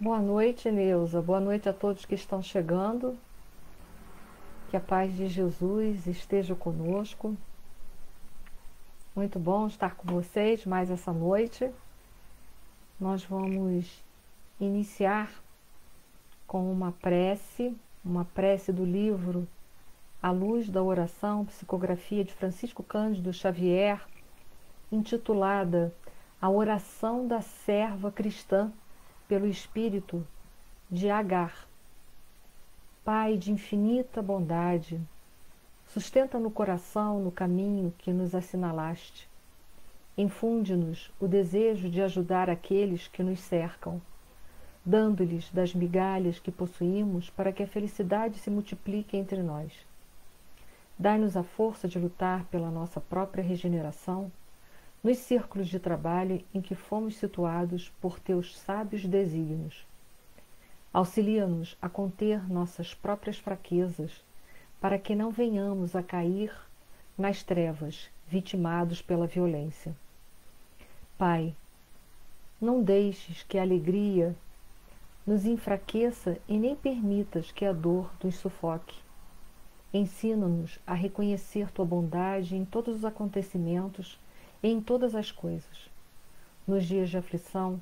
Boa noite, Neuza. Boa noite a todos que estão chegando. Que a paz de Jesus esteja conosco. Muito bom estar com vocês mais essa noite. Nós vamos iniciar com uma prece do livro A Luz da Oração, psicografia de Francisco Cândido Xavier, intitulada A Oração da Serva Cristã, pelo Espírito de Agar. Pai de infinita bondade, sustenta no coração no caminho que nos assinalaste. Infunde-nos o desejo de ajudar aqueles que nos cercam, dando-lhes das migalhas que possuímos para que a felicidade se multiplique entre nós. Dai-nos a força de lutar pela nossa própria regeneração nos círculos de trabalho em que fomos situados por teus sábios desígnios. Auxilia-nos a conter nossas próprias fraquezas, para que não venhamos a cair nas trevas, vitimados pela violência. Pai, não deixes que a alegria nos enfraqueça e nem permitas que a dor nos sufoque. Ensina-nos a reconhecer tua bondade em todos os acontecimentos e em todas as coisas. Nos dias de aflição,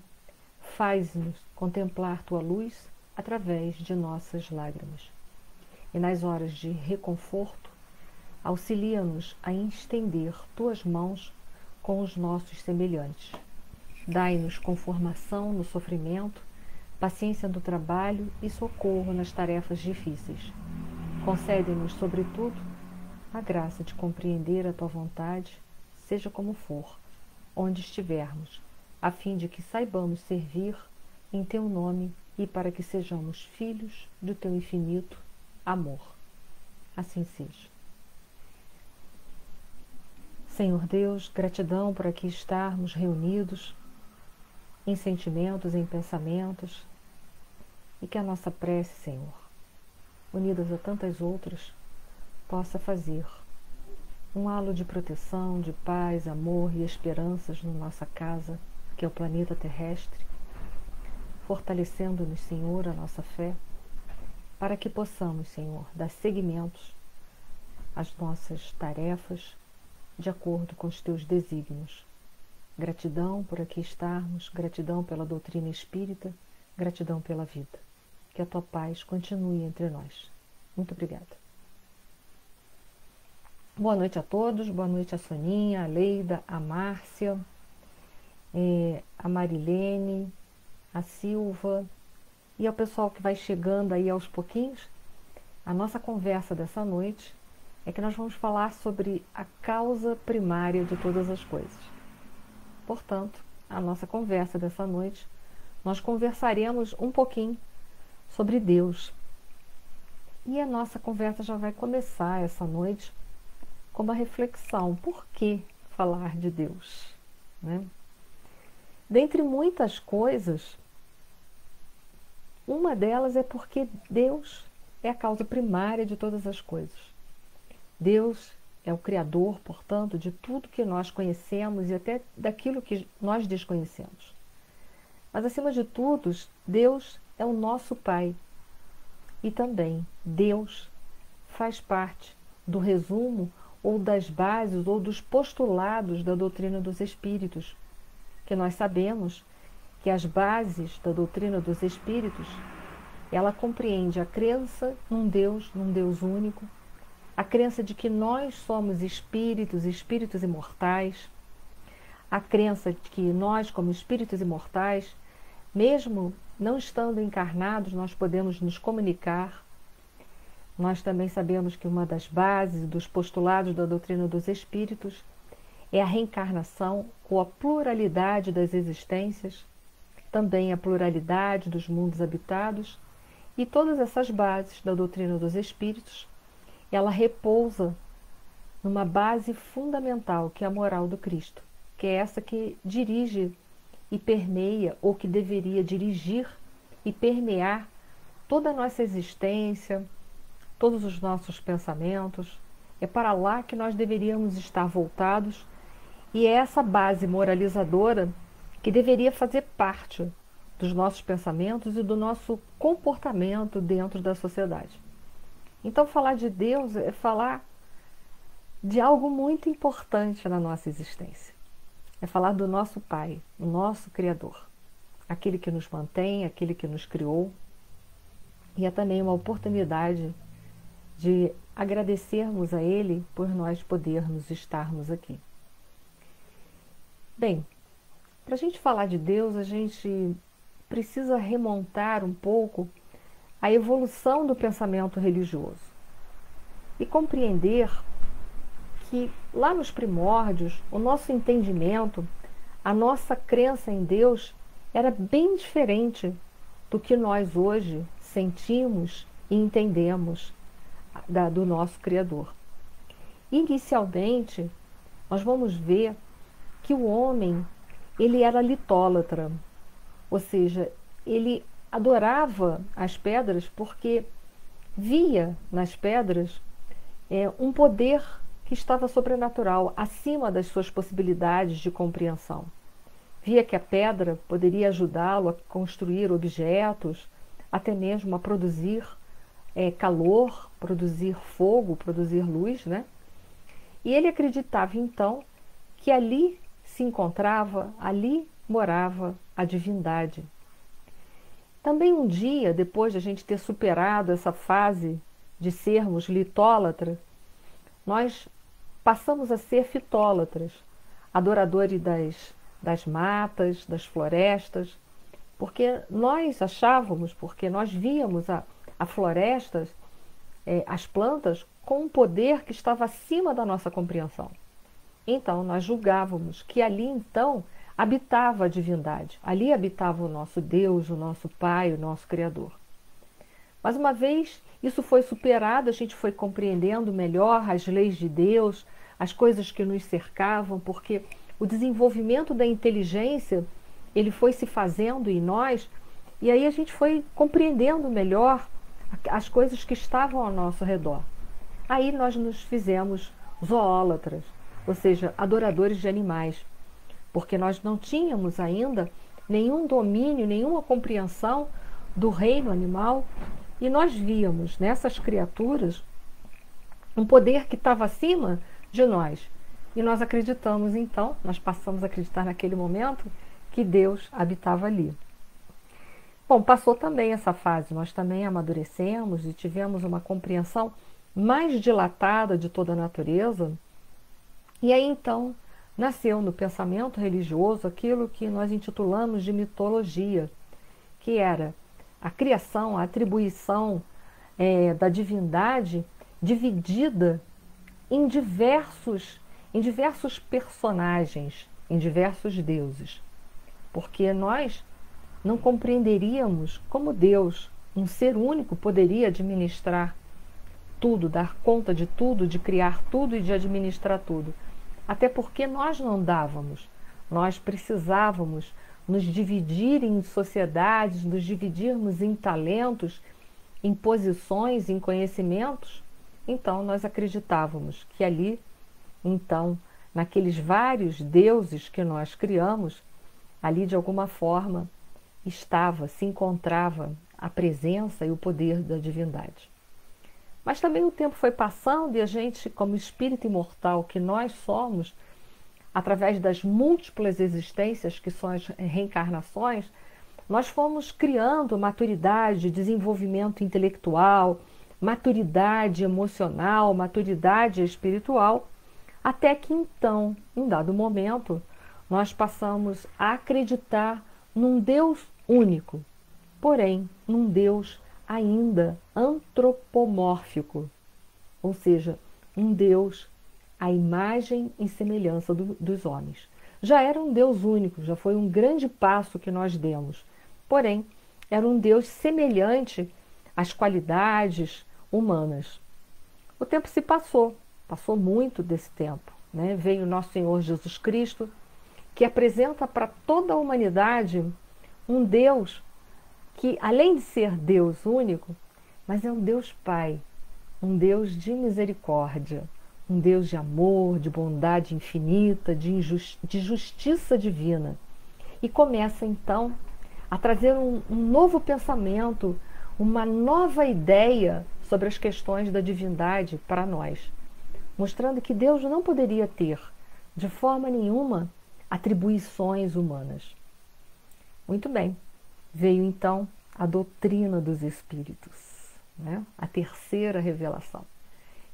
faz-nos contemplar tua luz através de nossas lágrimas. E nas horas de reconforto, auxilia-nos a estender tuas mãos com os nossos semelhantes. Dai-nos conformação no sofrimento, paciência no trabalho e socorro nas tarefas difíceis. Concede-nos, sobretudo, a graça de compreender a tua vontade, seja como for, onde estivermos, a fim de que saibamos servir em teu nome e para que sejamos filhos do teu infinito amor. Assim seja. Senhor Deus, gratidão por aqui estarmos reunidos em sentimentos, em pensamentos, e que a nossa prece, Senhor, unidas a tantas outras, possa fazer um halo de proteção, de paz, amor e esperanças na nossa casa, que é o planeta terrestre, fortalecendo-nos, Senhor, a nossa fé, para que possamos, Senhor, dar seguimentos às nossas tarefas de acordo com os teus desígnios. Gratidão por aqui estarmos, gratidão pela doutrina espírita, gratidão pela vida. Que a tua paz continue entre nós. Muito obrigada. Boa noite a todos, boa noite a Soninha, a Leida, a Márcia, a Marilene, a Silva e ao pessoal que vai chegando aí aos pouquinhos. A nossa conversa dessa noite é que nós vamos falar sobre a causa primária de todas as coisas. Portanto, a nossa conversa dessa noite, nós conversaremos um pouquinho sobre Deus. E a nossa conversa já vai começar essa noite com uma reflexão. Por que falar de Deus? Né? Dentre muitas coisas, uma delas é porque Deus é a causa primária de todas as coisas. Deus é o Criador, portanto, de tudo que nós conhecemos e até daquilo que nós desconhecemos. Mas, acima de tudo, Deus é o nosso Pai. E também Deus faz parte do resumo ou das bases ou dos postulados da doutrina dos Espíritos, que nós sabemos que as bases da doutrina dos Espíritos, ela compreende a crença num Deus único, a crença de que nós somos espíritos imortais, a crença de que nós, como espíritos imortais, mesmo não estando encarnados, nós podemos nos comunicar. Nós também sabemos que uma das bases dos postulados da doutrina dos Espíritos é a reencarnação ou a pluralidade das existências, também a pluralidade dos mundos habitados, e todas essas bases da doutrina dos Espíritos, ela repousa numa base fundamental, que é a moral do Cristo, que é essa que dirige e permeia, ou que deveria dirigir e permear toda a nossa existência, todos os nossos pensamentos. É para lá que nós deveríamos estar voltados, e é essa base moralizadora que deveria fazer parte dos nossos pensamentos e do nosso comportamento dentro da sociedade. Então, falar de Deus é falar de algo muito importante na nossa existência. É falar do nosso Pai, o nosso Criador, aquele que nos mantém, aquele que nos criou. E é também uma oportunidade de agradecermos a Ele por nós podermos estarmos aqui. Bem, para a gente falar de Deus, a gente precisa remontar um pouco a evolução do pensamento religioso e compreender que lá nos primórdios, o nosso entendimento, a nossa crença em Deus era bem diferente do que nós hoje sentimos e entendemos do nosso Criador. Inicialmente, nós vamos ver que o homem, ele era litólatra, ou seja, ele adorava as pedras porque via nas pedras um poder que estava sobrenatural, acima das suas possibilidades de compreensão. Via que a pedra poderia ajudá-lo a construir objetos, até mesmo a produzir calor, produzir fogo, produzir luz, né? E ele acreditava então que ali se encontrava, ali morava a divindade. Também um dia, depois de a gente ter superado essa fase de sermos litólatras, nós passamos a ser fitólatras, adoradores das matas, das florestas, porque nós achávamos, porque nós víamos a florestas, as plantas, com um poder que estava acima da nossa compreensão. Então, nós julgávamos que ali, então, habitava a divindade. Ali habitava o nosso Deus, o nosso Pai, o nosso Criador. Mas uma vez isso foi superado, a gente foi compreendendo melhor as leis de Deus, as coisas que nos cercavam, porque o desenvolvimento da inteligência, ele foi se fazendo em nós, e aí a gente foi compreendendo melhor as coisas que estavam ao nosso redor. Aí nós nos fizemos zoólatras, ou seja, adoradores de animais, porque nós não tínhamos ainda nenhum domínio, nenhuma compreensão do reino animal, e nós víamos nessas criaturas um poder que estava acima de nós. E nós acreditamos então, nós passamos a acreditar naquele momento que Deus habitava ali. Bom, passou também essa fase, nós também amadurecemos e tivemos uma compreensão mais dilatada de toda a natureza. E aí então nasceu no pensamento religioso aquilo que nós intitulamos de mitologia, que era a criação, a atribuição da divindade dividida em diversos personagens, em diversos deuses. Porque nós não compreenderíamos como Deus, um ser único, poderia administrar tudo, dar conta de tudo, de criar tudo e de administrar tudo. Até porque nós não dávamos, nós precisávamos nos dividir em sociedades, nos dividirmos em talentos, em posições, em conhecimentos. Então nós acreditávamos que ali, então, naqueles vários deuses que nós criamos, ali de alguma forma se encontrava a presença e o poder da divindade. Mas também o tempo foi passando e a gente, como espírito imortal que nós somos, através das múltiplas existências que são as reencarnações, nós fomos criando maturidade, desenvolvimento intelectual, maturidade emocional, maturidade espiritual, até que então, em dado momento, nós passamos a acreditar num Deus único, porém, num Deus ainda antropomórfico, ou seja, um Deus à imagem e semelhança dos homens. Já era um Deus único, já foi um grande passo que nós demos, porém, era um Deus semelhante às qualidades humanas. O tempo se passou muito desse tempo, né? Veio o nosso Senhor Jesus Cristo, que apresenta para toda a humanidade um Deus que, além de ser Deus único, mas é um Deus Pai, um Deus de misericórdia, um Deus de amor, de bondade infinita, de justiça divina. E começa então a trazer um novo pensamento, uma nova ideia sobre as questões da divindade para nós, mostrando que Deus não poderia ter, de forma nenhuma, atribuições humanas. Muito bem, veio então a doutrina dos espíritos, né? A terceira revelação,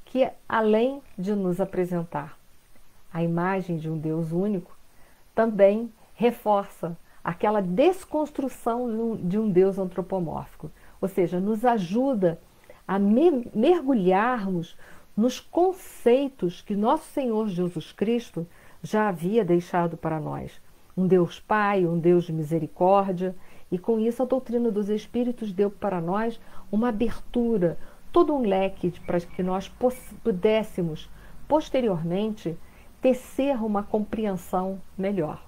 que além de nos apresentar a imagem de um Deus único, também reforça aquela desconstrução de um Deus antropomórfico, ou seja, nos ajuda a mergulharmos nos conceitos que nosso Senhor Jesus Cristo já havia deixado para nós. Um Deus Pai, um Deus de misericórdia, e com isso a doutrina dos Espíritos deu para nós uma abertura, todo um leque para que nós pudéssemos, posteriormente, tecer uma compreensão melhor.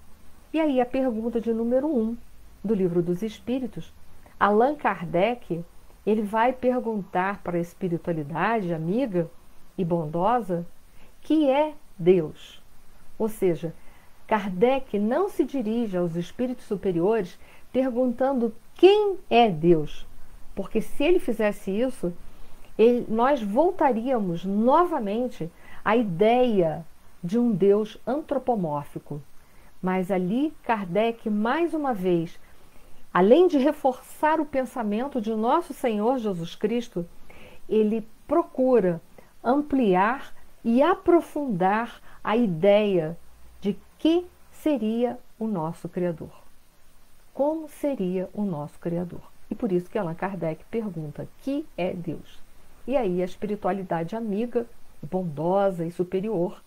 E aí a pergunta de número 1 do Livro dos Espíritos, Allan Kardec, ele vai perguntar para a espiritualidade amiga e bondosa, que é Deus? Ou seja, Kardec não se dirige aos espíritos superiores perguntando quem é Deus, porque se ele fizesse isso, nós voltaríamos novamente à ideia de um Deus antropomórfico. Mas ali Kardec, mais uma vez, além de reforçar o pensamento de nosso Senhor Jesus Cristo, ele procura ampliar e aprofundar a ideia de que seria o nosso Criador. Como seria o nosso Criador? E por isso que Allan Kardec pergunta, que é Deus? E aí a espiritualidade amiga, bondosa e superior,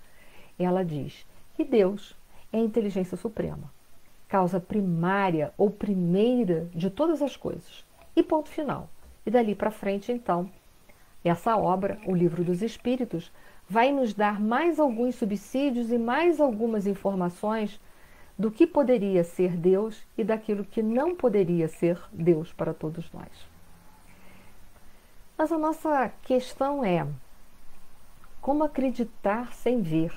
ela diz que Deus é a inteligência suprema, causa primária ou primeira de todas as coisas. E ponto final. E dali para frente, então, essa obra, o Livro dos Espíritos, vai nos dar mais alguns subsídios e mais algumas informações do que poderia ser Deus e daquilo que não poderia ser Deus para todos nós. Mas a nossa questão é: como acreditar sem ver?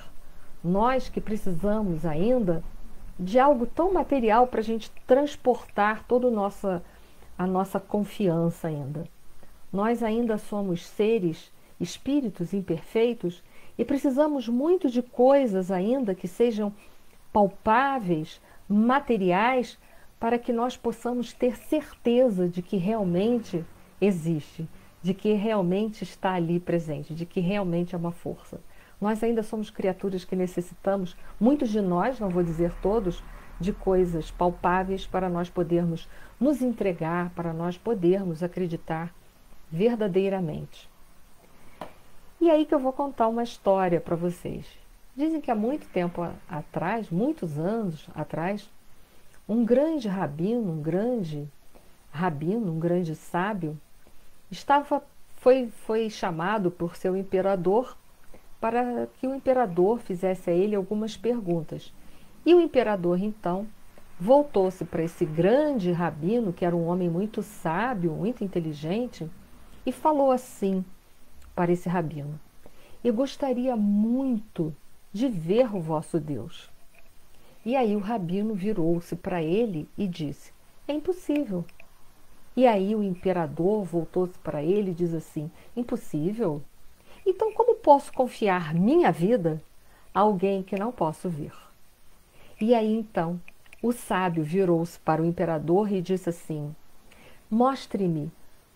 Nós que precisamos ainda de algo tão material para a gente transportar toda a nossa confiança ainda. Nós ainda somos seres, espíritos imperfeitos e precisamos muito de coisas ainda que sejam palpáveis, materiais, para que nós possamos ter certeza de que realmente existe, de que realmente está ali presente, de que realmente é uma força. Nós ainda somos criaturas que necessitamos, muitos de nós, não vou dizer todos, de coisas palpáveis para nós podermos nos entregar, para nós podermos acreditar verdadeiramente. E aí que eu vou contar uma história para vocês. Dizem que há muito tempo atrás, muitos anos atrás, um grande rabino, um grande sábio, foi chamado por seu imperador para que o imperador fizesse a ele algumas perguntas. E o imperador, então, voltou-se para esse grande rabino, que era um homem muito sábio, muito inteligente, e falou assim para esse rabino: eu gostaria muito de ver o vosso Deus. E aí o rabino virou-se para ele e disse: é impossível. E aí o imperador voltou-se para ele e diz assim: impossível? Então como posso confiar minha vida a alguém que não posso ver? E aí então o sábio virou-se para o imperador e disse assim: mostre-me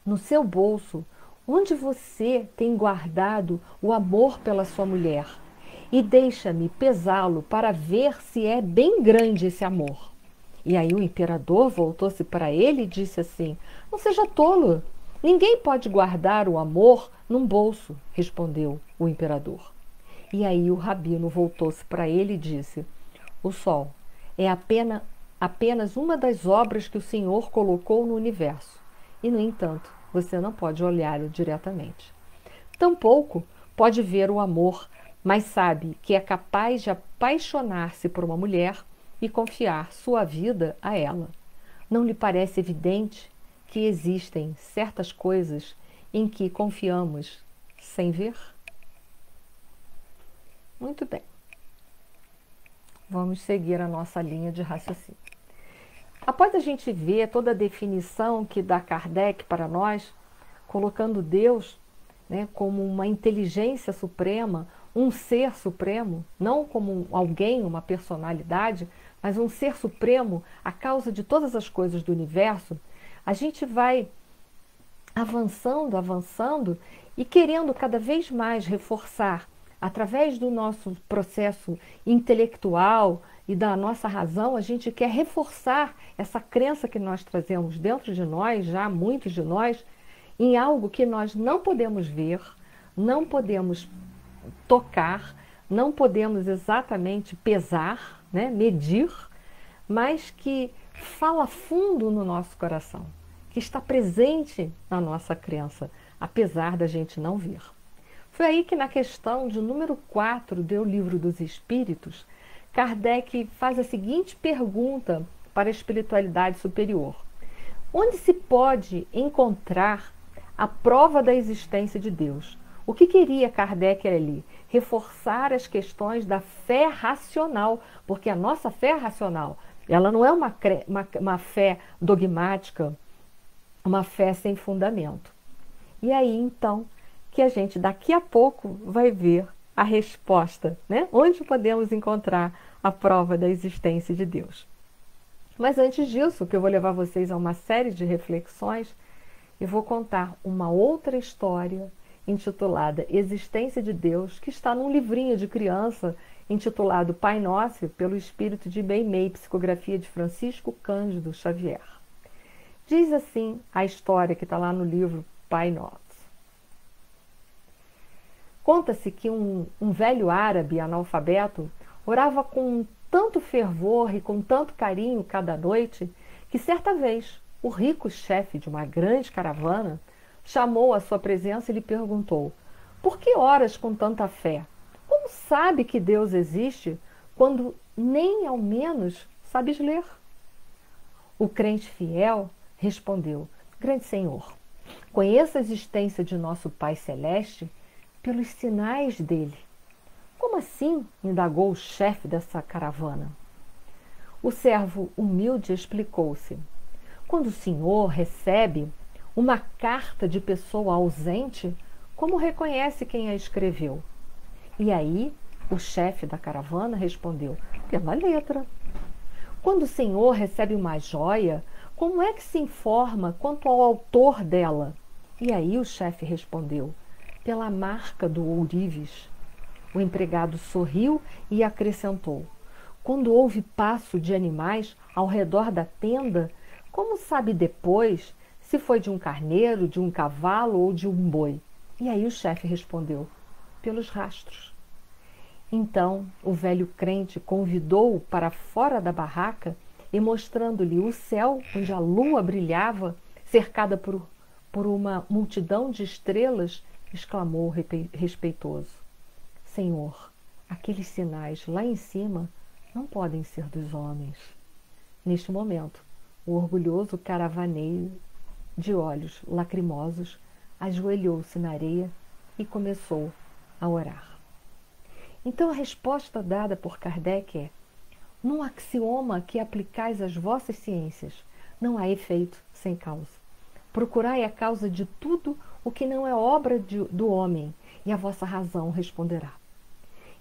no seu bolso onde você tem guardado o amor pela sua mulher e deixa-me pesá-lo para ver se é bem grande esse amor. E aí o imperador voltou-se para ele e disse assim: não seja tolo, ninguém pode guardar o amor num bolso, respondeu o imperador. E aí o rabino voltou-se para ele e disse: o sol é apenas uma das obras que o Senhor colocou no universo, e no entanto você não pode olhá-lo diretamente. Tampouco pode ver o amor, mas sabe que é capaz de apaixonar-se por uma mulher e confiar sua vida a ela. Não lhe parece evidente que existem certas coisas em que confiamos sem ver? Muito bem. Vamos seguir a nossa linha de raciocínio. Após a gente ver toda a definição que dá Kardec para nós, colocando Deus, né, como uma inteligência suprema, um ser supremo, não como alguém, uma personalidade, mas um ser supremo, a causa de todas as coisas do universo, a gente vai avançando, avançando e querendo cada vez mais reforçar, através do nosso processo intelectual e da nossa razão, a gente quer reforçar essa crença que nós trazemos dentro de nós, já muitos de nós, em algo que nós não podemos ver, não podemos tocar, não podemos exatamente pesar, né, medir, mas que fala fundo no nosso coração, que está presente na nossa crença, apesar da gente não ver. Foi aí que na questão de número 4 do Livro dos Espíritos, Kardec faz a seguinte pergunta para a espiritualidade superior: onde se pode encontrar a prova da existência de Deus? O que queria Kardec ali? Reforçar as questões da fé racional, porque a nossa fé racional, ela não é uma fé dogmática, uma fé sem fundamento. E aí, então, que a gente daqui a pouco vai ver a resposta, né? Onde podemos encontrar a prova da existência de Deus. Mas antes disso, que eu vou levar vocês a uma série de reflexões, eu vou contar uma outra história intitulada Existência de Deus, que está num livrinho de criança intitulado Pai Nosso, pelo Espírito de Meimei, psicografia de Francisco Cândido Xavier. Diz assim a história que está lá no livro Pai Nosso. Conta-se que um velho árabe analfabeto orava com tanto fervor e com tanto carinho cada noite, que certa vez o rico chefe de uma grande caravana chamou à sua presença e lhe perguntou: por que oras com tanta fé? Como sabe que Deus existe quando nem ao menos sabes ler? O crente fiel respondeu: grande Senhor, conheço a existência de nosso Pai Celeste pelos sinais dele. Como assim? Indagou o chefe dessa caravana. O servo humilde explicou-se: quando o senhor recebe uma carta de pessoa ausente, como reconhece quem a escreveu? E aí o chefe da caravana respondeu: pela letra. Quando o senhor recebe uma joia, como é que se informa quanto ao autor dela? E aí o chefe respondeu: pela marca do ourives. O empregado sorriu e acrescentou: quando houve passo de animais ao redor da tenda, como sabe depois se foi de um carneiro, de um cavalo ou de um boi? E aí o chefe respondeu: pelos rastros. Então o velho crente convidou-o para fora da barraca e, mostrando-lhe o céu onde a lua brilhava, cercada por uma multidão de estrelas, exclamou respeitoso: Senhor, aqueles sinais lá em cima não podem ser dos homens. Neste momento, o orgulhoso caravaneiro, de olhos lacrimosos, ajoelhou-se na areia e começou a orar. Então a resposta dada por Kardec é: num axioma que aplicais às vossas ciências, não há efeito sem causa. Procurai a causa de tudo o que não é obra do homem, e a vossa razão responderá.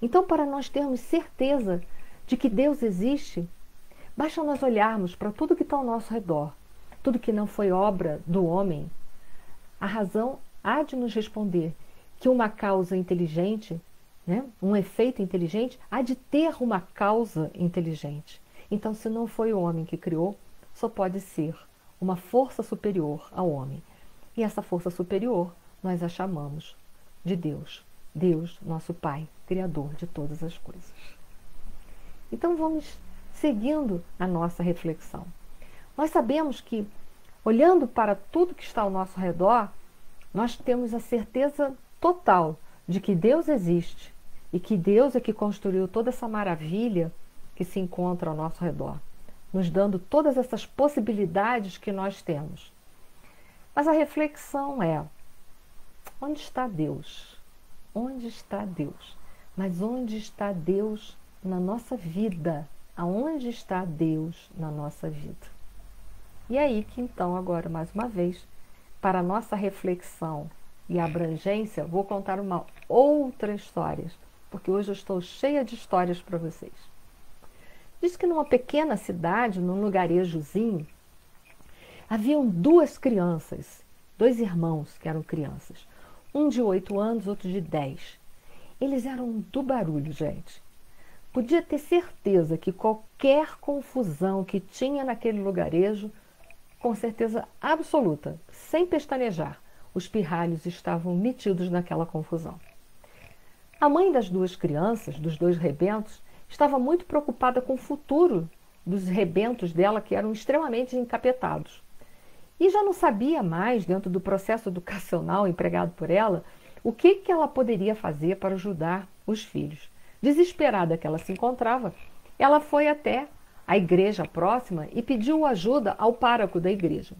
Então, para nós termos certeza de que Deus existe, basta nós olharmos para tudo que está ao nosso redor, tudo que não foi obra do homem. A razão há de nos responder que uma causa inteligente, né, um efeito inteligente, há de ter uma causa inteligente. Então, se não foi o homem que criou, só pode ser uma força superior ao homem. E essa força superior nós a chamamos de Deus. Deus, nosso Pai, Criador de todas as coisas. Então vamos seguindo a nossa reflexão. Nós sabemos que, olhando para tudo que está ao nosso redor, nós temos a certeza total de que Deus existe e que Deus é que construiu toda essa maravilha que se encontra ao nosso redor, nos dando todas essas possibilidades que nós temos. Mas a reflexão é: onde está Deus? Onde está Deus? Mas onde está Deus na nossa vida? Aonde está Deus na nossa vida? E aí que então, agora, mais uma vez, para a nossa reflexão e abrangência, vou contar uma outra história, porque hoje eu estou cheia de histórias para vocês. Diz que numa pequena cidade, num lugarejozinho, haviam duas crianças, dois irmãos que eram crianças, um de 8 anos, outro de 10. Eles eram do barulho, gente. Podia ter certeza que qualquer confusão que tinha naquele lugarejo, com certeza absoluta, sem pestanejar, os pirralhos estavam metidos naquela confusão. A mãe das duas crianças, dos dois rebentos, estava muito preocupada com o futuro dos rebentos dela, que eram extremamente encapetados. E já não sabia mais, dentro do processo educacional empregado por ela, o que ela poderia fazer para ajudar os filhos. Desesperada que ela se encontrava, ela foi até a igreja próxima e pediu ajuda ao pároco da igreja.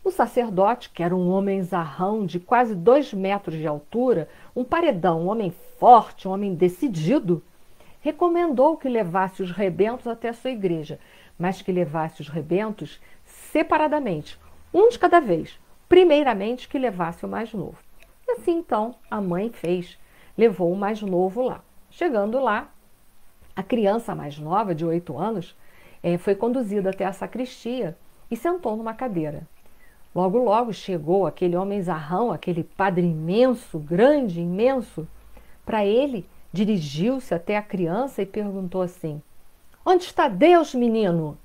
O sacerdote, que era um homem zarrão de quase 2 metros de altura, um paredão, um homem forte, um homem decidido, recomendou que levasse os rebentos até a sua igreja, mas que levasse os rebentos separadamente, um de cada vez, primeiramente que levasse o mais novo. E assim então a mãe fez, levou o mais novo lá. Chegando lá, a criança mais nova, de 8 anos, foi conduzida até a sacristia e sentou numa cadeira. Logo, logo chegou aquele homem zarrão, aquele padre imenso, grande, imenso. Para ele, dirigiu-se até a criança e perguntou assim: "Onde está Deus, menino?"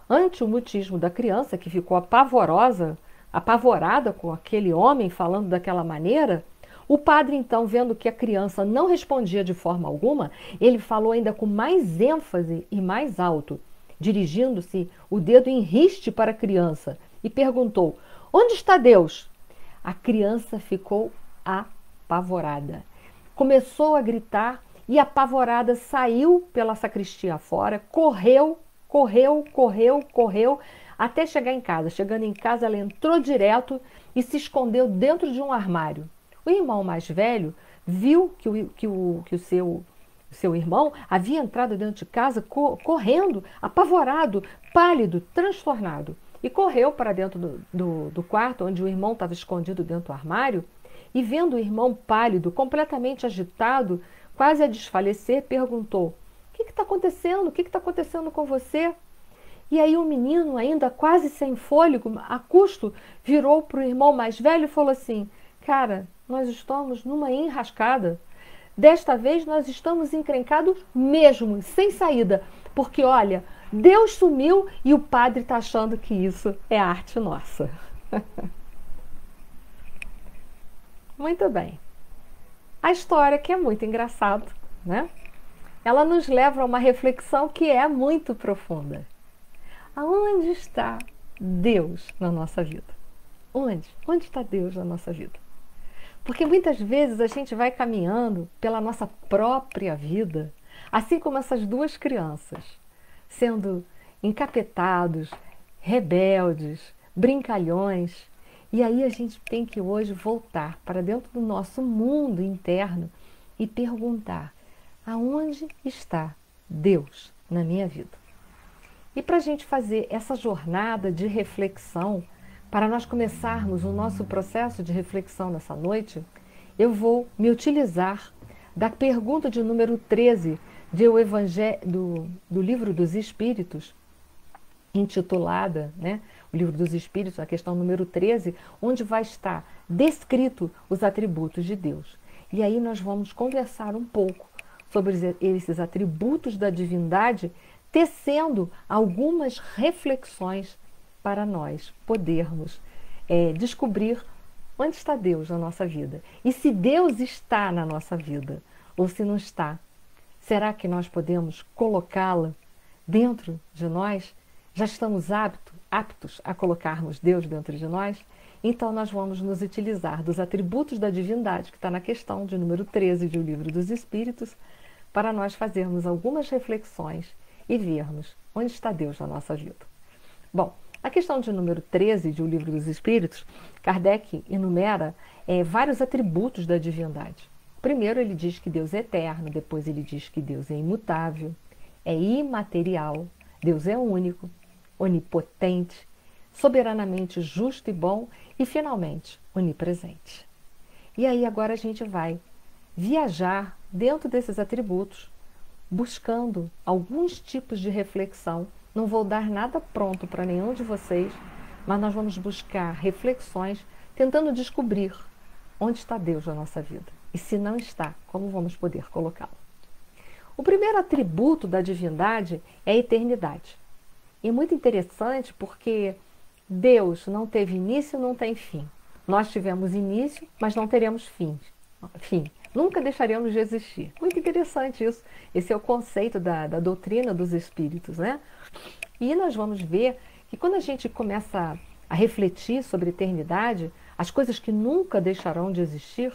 Ante o mutismo da criança, que ficou apavorada com aquele homem falando daquela maneira, o padre, então, vendo que a criança não respondia de forma alguma, ele falou ainda com mais ênfase e mais alto, dirigindo-se o dedo em riste para a criança, e perguntou: "Onde está Deus?" A criança ficou apavorada. Começou a gritar e, apavorada, saiu pela sacristia fora, correu, até chegar em casa. Chegando em casa, ela entrou direto e se escondeu dentro de um armário. O irmão mais velho viu que o seu irmão havia entrado dentro de casa correndo, apavorado, pálido, transtornado. E correu para dentro do quarto, onde o irmão estava escondido dentro do armário, e vendo o irmão pálido, completamente agitado, quase a desfalecer, perguntou: "O que está acontecendo? O que está acontecendo com você?" E aí o menino, ainda quase sem fôlego, a custo, virou para o irmão mais velho e falou assim: "Cara, nós estamos numa enrascada. Desta vez nós estamos encrencados mesmo, sem saída, porque olha, Deus sumiu e o padre está achando que isso é arte nossa." Muito bem. A história, que é muito engraçada, né? Ela nos leva a uma reflexão que é muito profunda. Aonde está Deus na nossa vida? Onde? Onde está Deus na nossa vida? Porque muitas vezes a gente vai caminhando pela nossa própria vida, assim como essas duas crianças, sendo encapetados, rebeldes, brincalhões. E aí a gente tem que hoje voltar para dentro do nosso mundo interno e perguntar: aonde está Deus na minha vida? E para a gente fazer essa jornada de reflexão, para nós começarmos o nosso processo de reflexão nessa noite, eu vou me utilizar da pergunta de número 13 do Livro dos Espíritos, intitulada, né, o Livro dos Espíritos, a questão número 13, onde vai estar descrito os atributos de Deus. E aí nós vamos conversar um pouco sobre esses atributos da divindade, tecendo algumas reflexões para nós podermos descobrir onde está Deus na nossa vida. E se Deus está na nossa vida ou se não está, será que nós podemos colocá-la dentro de nós? Já estamos aptos a colocarmos Deus dentro de nós? Então nós vamos nos utilizar dos atributos da divindade, que está na questão de número 13 do Livro dos Espíritos, para nós fazermos algumas reflexões e vermos onde está Deus na nossa vida. Bom, a questão de número 13 do Livro dos Espíritos, Kardec enumera vários atributos da divindade. Primeiro ele diz que Deus é eterno, depois ele diz que Deus é imutável, é imaterial, Deus é único, onipotente, soberanamente justo e bom e, finalmente, onipresente. E aí agora a gente vai viajar dentro desses atributos, buscando alguns tipos de reflexão. Não vou dar nada pronto para nenhum de vocês, mas nós vamos buscar reflexões, tentando descobrir onde está Deus na nossa vida. E se não está, como vamos poder colocá-lo? O primeiro atributo da divindade é a eternidade. E é muito interessante porque Deus não teve início, não tem fim. Nós tivemos início, mas não teremos fim. Nunca deixaremos de existir. Muito interessante isso. Esse é o conceito da doutrina dos espíritos, né? E nós vamos ver que quando a gente começa a refletir sobre a eternidade, as coisas que nunca deixarão de existir,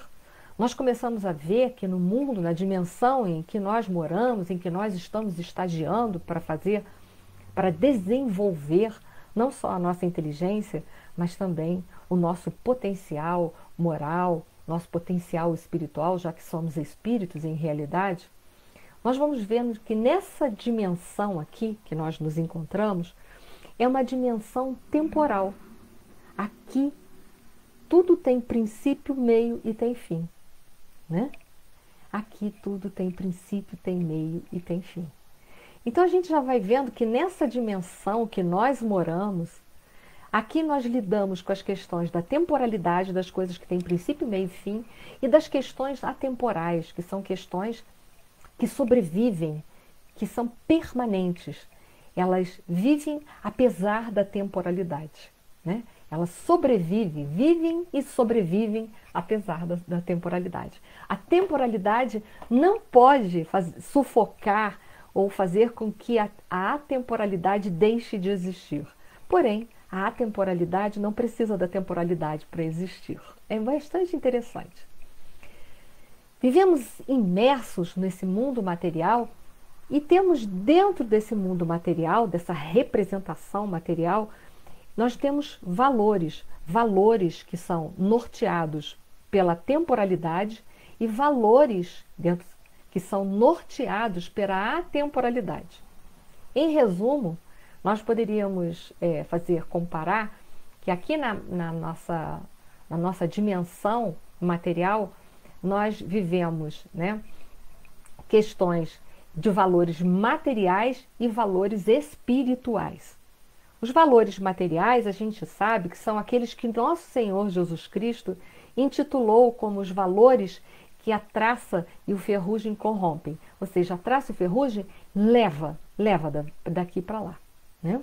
nós começamos a ver que no mundo, na dimensão em que nós moramos, em que nós estamos estagiando para desenvolver não só a nossa inteligência, mas também o nosso potencial moral, nosso potencial espiritual, já que somos espíritos em realidade, nós vamos vendo que nessa dimensão aqui que nós nos encontramos, é uma dimensão temporal. Aqui tudo tem princípio, meio e tem fim, né? Aqui tudo tem princípio, tem meio e tem fim. Então a gente já vai vendo que nessa dimensão que nós moramos, aqui nós lidamos com as questões da temporalidade, das coisas que têm princípio, meio e fim, e das questões atemporais, que são questões que sobrevivem, que são permanentes. Elas vivem apesar da temporalidade, né? Elas sobrevivem, vivem e sobrevivem apesar da temporalidade. A temporalidade não pode sufocar ou fazer com que a atemporalidade deixe de existir. Porém, a atemporalidade não precisa da temporalidade para existir. É bastante interessante. Vivemos imersos nesse mundo material e temos dentro desse mundo material, dessa representação material, nós temos valores que são norteados pela temporalidade e valores que são norteados pela atemporalidade. Em resumo, nós poderíamos comparar que aqui na nossa dimensão material, nós vivemos, né, questões de valores materiais e valores espirituais. Os valores materiais, a gente sabe que são aqueles que nosso Senhor Jesus Cristo intitulou como os valores que a traça e o ferrugem corrompem. Ou seja, a traça e o ferrugem leva daqui para lá, né?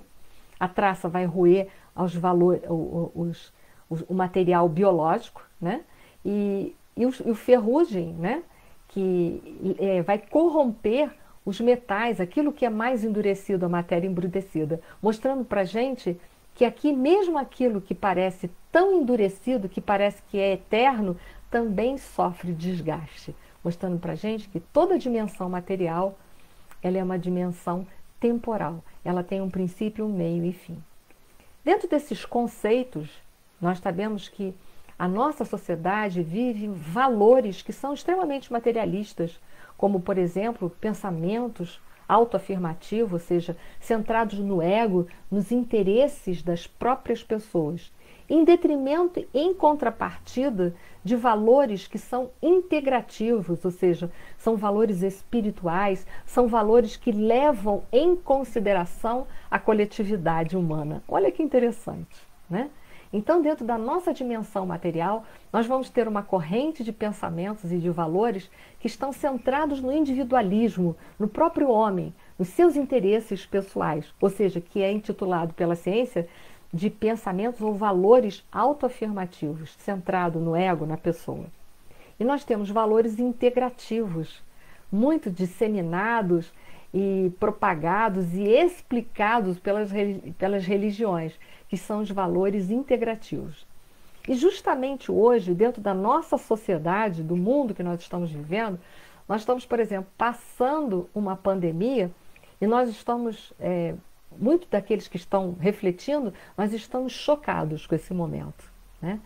A traça vai roer aos valores, o material biológico, né? E o ferrugem, né, que vai corromper os metais, aquilo que é mais endurecido, a matéria embrutecida, mostrando para a gente que aqui mesmo aquilo que parece tão endurecido, que parece que é eterno, também sofre desgaste, mostrando para a gente que toda dimensão material, ela é uma dimensão temporal, ela tem um princípio, um meio e fim. Dentro desses conceitos, nós sabemos que a nossa sociedade vive valores que são extremamente materialistas, como, por exemplo, pensamentos autoafirmativos, ou seja, centrados no ego, nos interesses das próprias pessoas, em detrimento, em contrapartida, de valores que são integrativos, ou seja, são valores espirituais, são valores que levam em consideração a coletividade humana. Olha que interessante, né? Então, dentro da nossa dimensão material, nós vamos ter uma corrente de pensamentos e de valores que estão centrados no individualismo, no próprio homem, nos seus interesses pessoais, ou seja, que é intitulado pela ciência de pensamentos ou valores autoafirmativos, centrado no ego, na pessoa. E nós temos valores integrativos, muito disseminados e propagados e explicados pelas religiões, que são os valores integrativos. E justamente hoje, dentro da nossa sociedade, do mundo que nós estamos vivendo, nós estamos, por exemplo, passando uma pandemia e nós estamos, muitos daqueles que estão refletindo, nós estamos chocados com esse momento, né?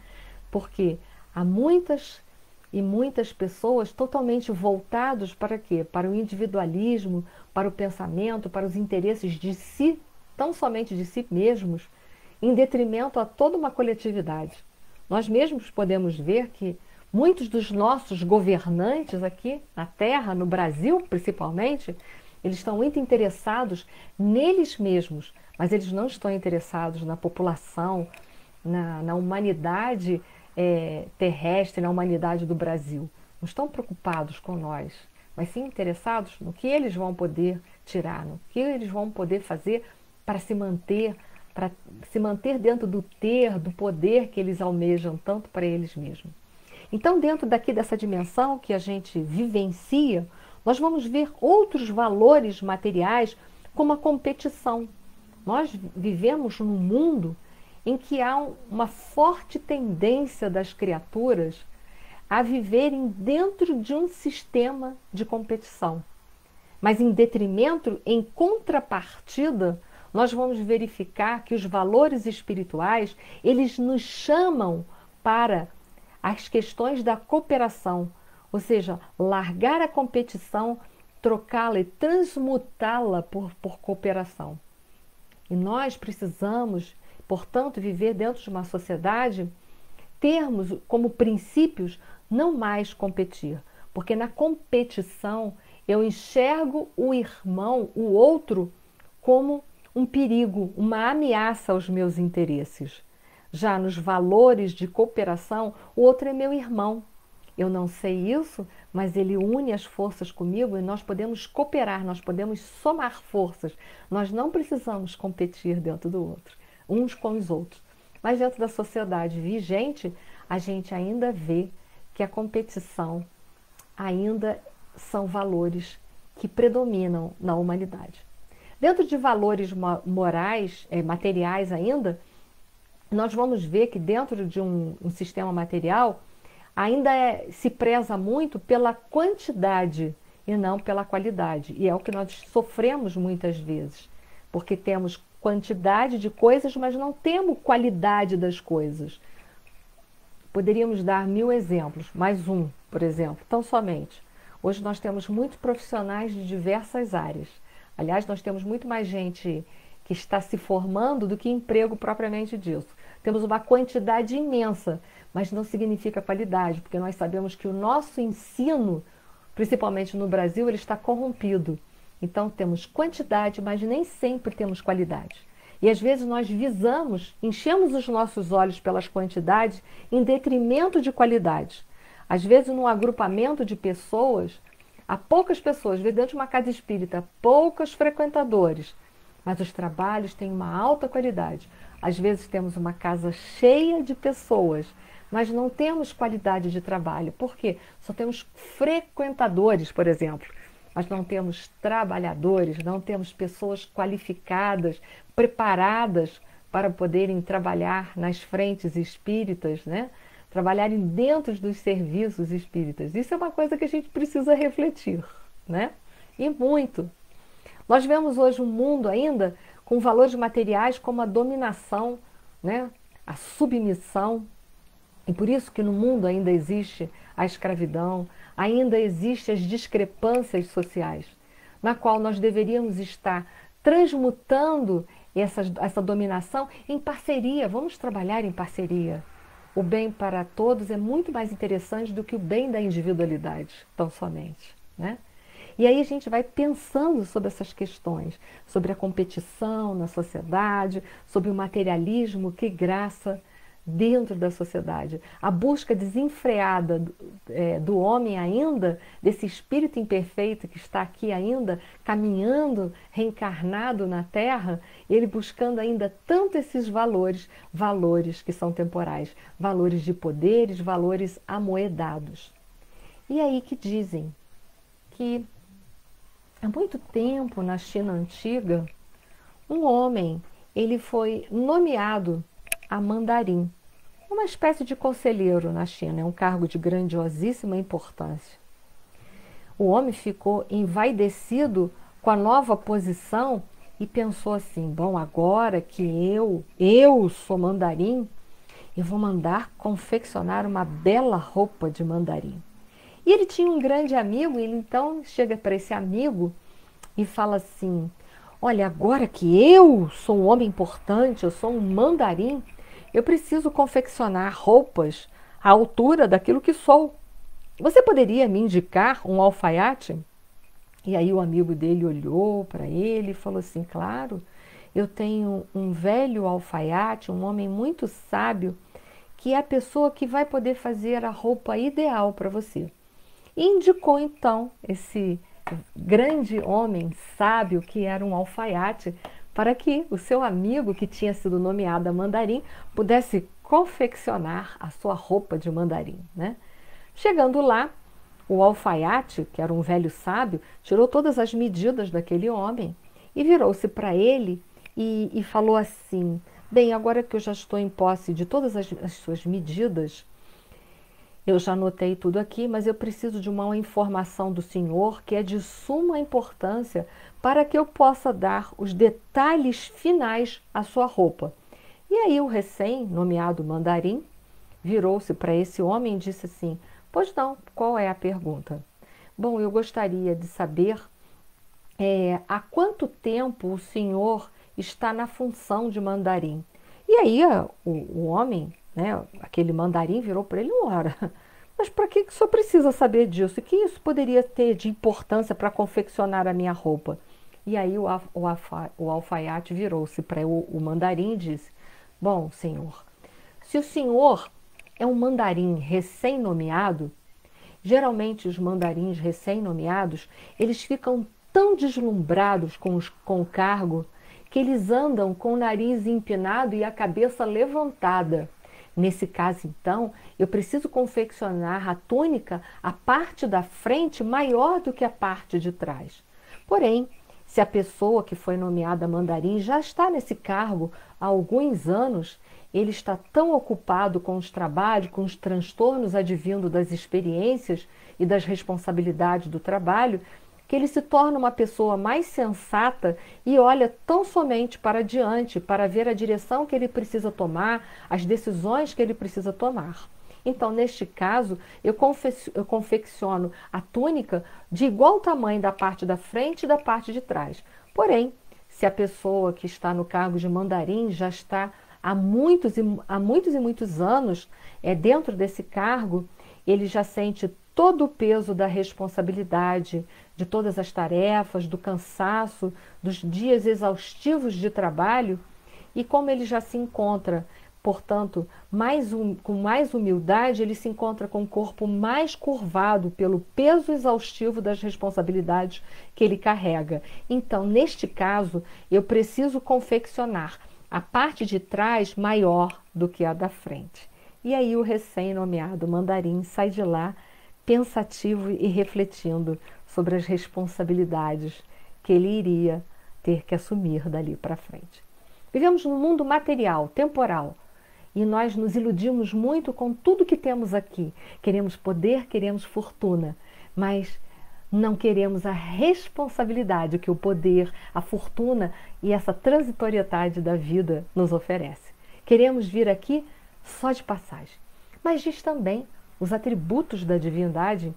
Porque há muitas e muitas pessoas totalmente voltados para quê? Para o individualismo, para o pensamento, para os interesses de si, tão somente de si mesmos, em detrimento a toda uma coletividade. Nós mesmos podemos ver que muitos dos nossos governantes aqui na Terra, no Brasil principalmente, eles estão muito interessados neles mesmos, mas eles não estão interessados na população, na humanidade terrestre, na humanidade do Brasil. Não estão preocupados com nós, mas sim interessados no que eles vão poder tirar, no que eles vão poder fazer para se manter dentro do poder que eles almejam tanto para eles mesmos. Então, dentro dessa dimensão que a gente vivencia, nós vamos ver outros valores materiais como a competição. Nós vivemos num mundo em que há uma forte tendência das criaturas a viverem dentro de um sistema de competição. Mas em detrimento, em contrapartida, nós vamos verificar que os valores espirituais, eles nos chamam para as questões da cooperação, ou seja, largar a competição, trocá-la e transmutá-la por cooperação. E nós precisamos, portanto, viver dentro de uma sociedade, termos como princípios não mais competir, porque na competição eu enxergo o irmão, o outro, como um perigo, uma ameaça aos meus interesses. Já nos valores de cooperação, o outro é meu irmão. Eu não sei isso, mas ele une as forças comigo e nós podemos cooperar, nós podemos somar forças. Nós não precisamos competir dentro do outro, uns com os outros. Mas dentro da sociedade vigente, a gente ainda vê que a competição ainda são valores que predominam na humanidade. Dentro de valores morais, materiais ainda, nós vamos ver que dentro de um sistema material ainda se preza muito pela quantidade e não pela qualidade. E é o que nós sofremos muitas vezes, porque temos quantidade de coisas, mas não temos qualidade das coisas. Poderíamos dar 1000 exemplos, mais um, por exemplo, tão somente. Hoje nós temos muitos profissionais de diversas áreas. Aliás, nós temos muito mais gente que está se formando do que emprego propriamente disso. Temos uma quantidade imensa, mas não significa qualidade, porque nós sabemos que o nosso ensino, principalmente no Brasil, ele está corrompido. Então temos quantidade, mas nem sempre temos qualidade. E às vezes nós enchemos os nossos olhos pelas quantidades em detrimento de qualidade. Às vezes num agrupamento de pessoas, há poucas pessoas, dentro de uma casa espírita, poucos frequentadores, mas os trabalhos têm uma alta qualidade. Às vezes temos uma casa cheia de pessoas, mas não temos qualidade de trabalho. Por quê? Só temos frequentadores, por exemplo, mas não temos trabalhadores, não temos pessoas qualificadas, preparadas para poderem trabalhar nas frentes espíritas, né? Trabalharem dentro dos serviços espíritas. Isso é uma coisa que a gente precisa refletir, né? E muito. Nós vemos hoje um mundo ainda com valores materiais como a dominação, né? A submissão. E por isso que no mundo ainda existe a escravidão, ainda existem as discrepâncias sociais, na qual nós deveríamos estar transmutando essa dominação em parceria. Vamos trabalhar em parceria. O bem para todos é muito mais interessante do que o bem da individualidade, tão somente, né? E aí a gente vai pensando sobre essas questões, sobre a competição na sociedade, sobre o materialismo que graça dentro da sociedade. A busca desenfreada do homem ainda, desse espírito imperfeito que está aqui ainda, caminhando, reencarnado na Terra, ele buscando ainda tanto esses valores que são temporais, valores de poderes, valores amoedados. E aí que dizem que há muito tempo, na China antiga, um homem, ele foi nomeado a mandarim, uma espécie de conselheiro na China, é um cargo de grandiosíssima importância. O homem ficou envaidecido com a nova posição e pensou assim, bom, agora que eu sou mandarim, eu vou mandar confeccionar uma bela roupa de mandarim. E ele tinha um grande amigo, e ele então chega para esse amigo e fala assim, olha, agora que eu sou um homem importante, eu sou um mandarim, eu preciso confeccionar roupas à altura daquilo que sou. Você poderia me indicar um alfaiate? E aí o amigo dele olhou para ele e falou assim, claro, eu tenho um velho alfaiate, um homem muito sábio, que é a pessoa que vai poder fazer a roupa ideal para você. E indicou então esse grande homem sábio, que era um alfaiate, para que o seu amigo, que tinha sido nomeado a mandarim, pudesse confeccionar a sua roupa de mandarim, né? Chegando lá, o alfaiate, que era um velho sábio, tirou todas as medidas daquele homem e virou-se para ele e falou assim, bem, agora que eu já estou em posse de todas as suas medidas, eu já anotei tudo aqui, mas eu preciso de uma informação do senhor que é de suma importância para que eu possa dar os detalhes finais à sua roupa. E aí o recém-nomeado mandarim virou-se para esse homem e disse assim, pois não, qual é a pergunta? Bom, eu gostaria de saber há quanto tempo o senhor está na função de mandarim? E aí o homem, né, aquele mandarim virou para ele, ora, mas para que o senhor precisa saber disso? E que isso poderia ter de importância para confeccionar a minha roupa? E aí o alfaiate virou-se para o mandarim e disse, bom, senhor, se o senhor é um mandarim recém-nomeado, geralmente os mandarins recém-nomeados, eles ficam tão deslumbrados com o cargo que eles andam com o nariz empinado e a cabeça levantada. Nesse caso, então, eu preciso confeccionar a túnica, a parte da frente maior do que a parte de trás. Porém, se a pessoa que foi nomeada mandarim já está nesse cargo há alguns anos, ele está tão ocupado com os trabalhos, com os transtornos advindo das experiências e das responsabilidades do trabalho, que ele se torna uma pessoa mais sensata e olha tão somente para diante, para ver a direção que ele precisa tomar, as decisões que ele precisa tomar. Então, neste caso, eu confecciono a túnica de igual tamanho da parte da frente e da parte de trás. Porém, se a pessoa que está no cargo de mandarim já está há muitos e muitos anos dentro desse cargo, ele já sente todo o peso da responsabilidade, de todas as tarefas, do cansaço, dos dias exaustivos de trabalho, e como ele já se encontra, portanto, com mais humildade, ele se encontra com o corpo mais curvado pelo peso exaustivo das responsabilidades que ele carrega. Então, neste caso, eu preciso confeccionar a parte de trás maior do que a da frente. E aí o recém-nomeado mandarim sai de lá pensativo e refletindo sobre as responsabilidades que ele iria ter que assumir dali para frente. Vivemos num mundo material, temporal, e nós nos iludimos muito com tudo que temos aqui. Queremos poder, queremos fortuna, mas não queremos a responsabilidade que o poder, a fortuna e essa transitoriedade da vida nos oferece. Queremos vir aqui só de passagem. Mas diz também os atributos da divindade,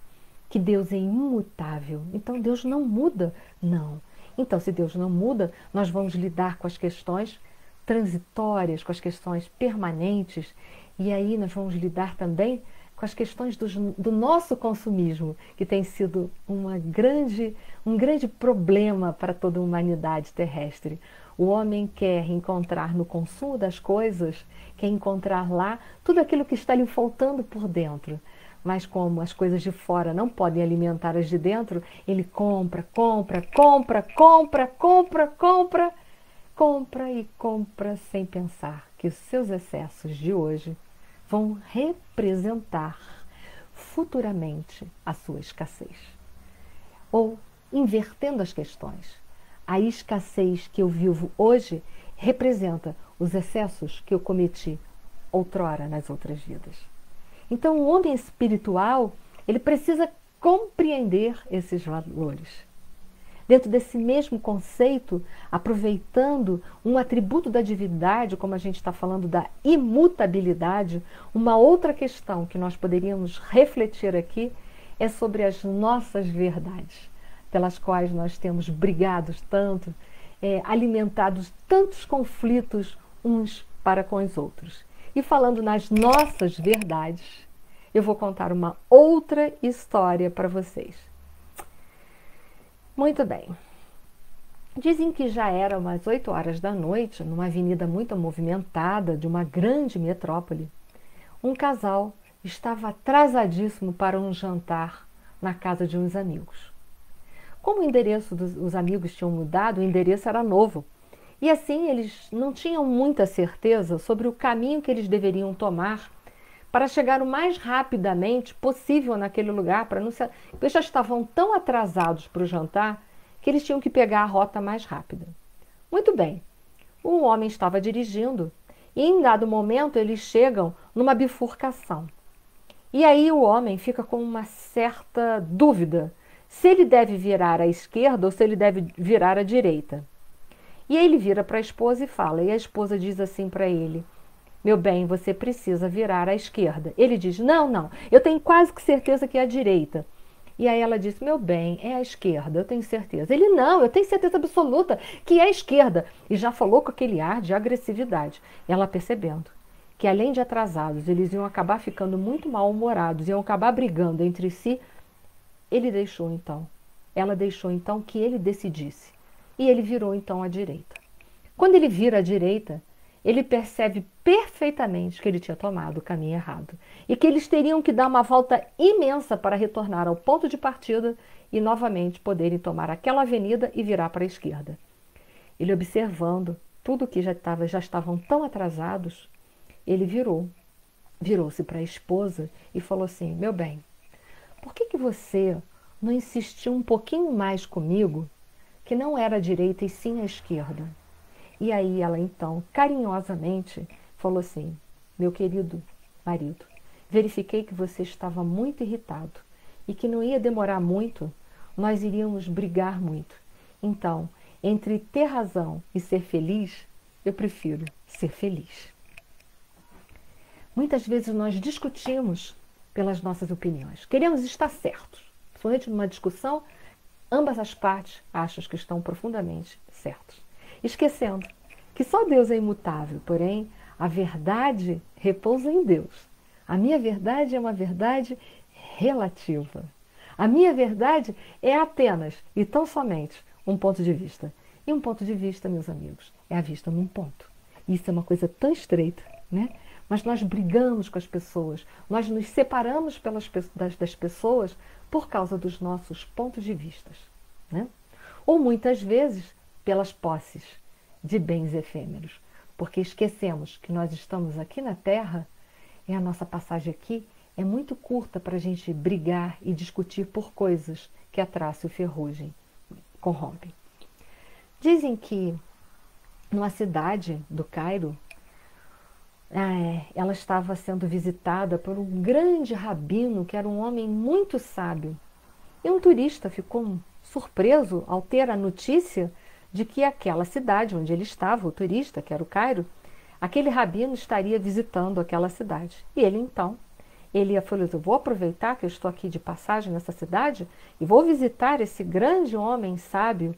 que Deus é imutável. Então Deus não muda, não. Então, se Deus não muda, nós vamos lidar com as questões transitórias, com as questões permanentes, e aí nós vamos lidar também com as questões do nosso consumismo, que tem sido um grande problema para toda a humanidade terrestre. O homem quer encontrar no consumo das coisas, quer encontrar lá tudo aquilo que está lhe faltando por dentro. Mas como as coisas de fora não podem alimentar as de dentro, ele compra e compra sem pensar que os seus excessos de hoje vão representar futuramente a sua escassez. Ou, invertendo as questões, a escassez que eu vivo hoje representa os excessos que eu cometi outrora nas outras vidas. Então, o homem espiritual, ele precisa compreender esses valores. Dentro desse mesmo conceito, aproveitando um atributo da divindade, como a gente está falando da imutabilidade, uma outra questão que nós poderíamos refletir aqui é sobre as nossas verdades, pelas quais nós temos brigado tanto, alimentados tantos conflitos uns para com os outros. E falando nas nossas verdades, eu vou contar uma outra história para vocês. Muito bem. Dizem que já era umas 8 horas da noite, numa avenida muito movimentada de uma grande metrópole. Um casal estava atrasadíssimo para um jantar na casa de uns amigos. Como o endereço dos amigos tinham mudado, o endereço era novo. E assim eles não tinham muita certeza sobre o caminho que eles deveriam tomar para chegar o mais rapidamente possível naquele lugar, para não ser... Eles já estavam tão atrasados para o jantar que eles tinham que pegar a rota mais rápida. Muito bem, o homem estava dirigindo e em dado momento eles chegam numa bifurcação. E aí o homem fica com uma certa dúvida se ele deve virar à esquerda ou se ele deve virar à direita. E aí ele vira para a esposa e fala, e a esposa diz assim para ele, meu bem, você precisa virar à esquerda. Ele diz, não, eu tenho quase que certeza que é à direita. E aí ela disse, meu bem, é à esquerda, eu tenho certeza. Ele, não, eu tenho certeza absoluta que é à esquerda. E já falou com aquele ar de agressividade. Ela percebendo que além de atrasados, eles iam acabar ficando muito mal-humorados, iam acabar brigando entre si, ela deixou então que ele decidisse. E ele virou então à direita. Quando ele vira à direita, ele percebe perfeitamente que ele tinha tomado o caminho errado e que eles teriam que dar uma volta imensa para retornar ao ponto de partida e novamente poderem tomar aquela avenida e virar para a esquerda. Ele observando tudo que já estavam tão atrasados, ele virou-se para a esposa e falou assim, meu bem, por que você não insistiu um pouquinho mais comigo que não era a direita e sim a esquerda? E aí ela então, carinhosamente, falou assim, meu querido marido, verifiquei que você estava muito irritado e que não ia demorar muito, nós iríamos brigar muito. Então, entre ter razão e ser feliz, eu prefiro ser feliz. Muitas vezes nós discutimos pelas nossas opiniões. Queremos estar certos. Principalmente numa discussão, ambas as partes acham que estão profundamente certos. Esquecendo que só Deus é imutável, porém a verdade repousa em Deus. A minha verdade é uma verdade relativa. A minha verdade é apenas e tão somente um ponto de vista. E um ponto de vista, meus amigos, é a vista num ponto. Isso é uma coisa tão estreita, né? Mas nós brigamos com as pessoas, nós nos separamos das pessoas por causa dos nossos pontos de vista, né? Ou muitas vezes pelas posses de bens efêmeros, porque esquecemos que nós estamos aqui na Terra e a nossa passagem aqui é muito curta para a gente brigar e discutir por coisas que a traça e o ferrugem corrompem. Dizem que numa cidade do Cairo, ela estava sendo visitada por um grande rabino, que era um homem muito sábio. E um turista ficou surpreso ao ter a notícia de que aquela cidade onde ele estava, o turista, que era o Cairo, aquele rabino estaria visitando aquela cidade. E ele então, falou, eu vou aproveitar que eu estou aqui de passagem nessa cidade e vou visitar esse grande homem sábio.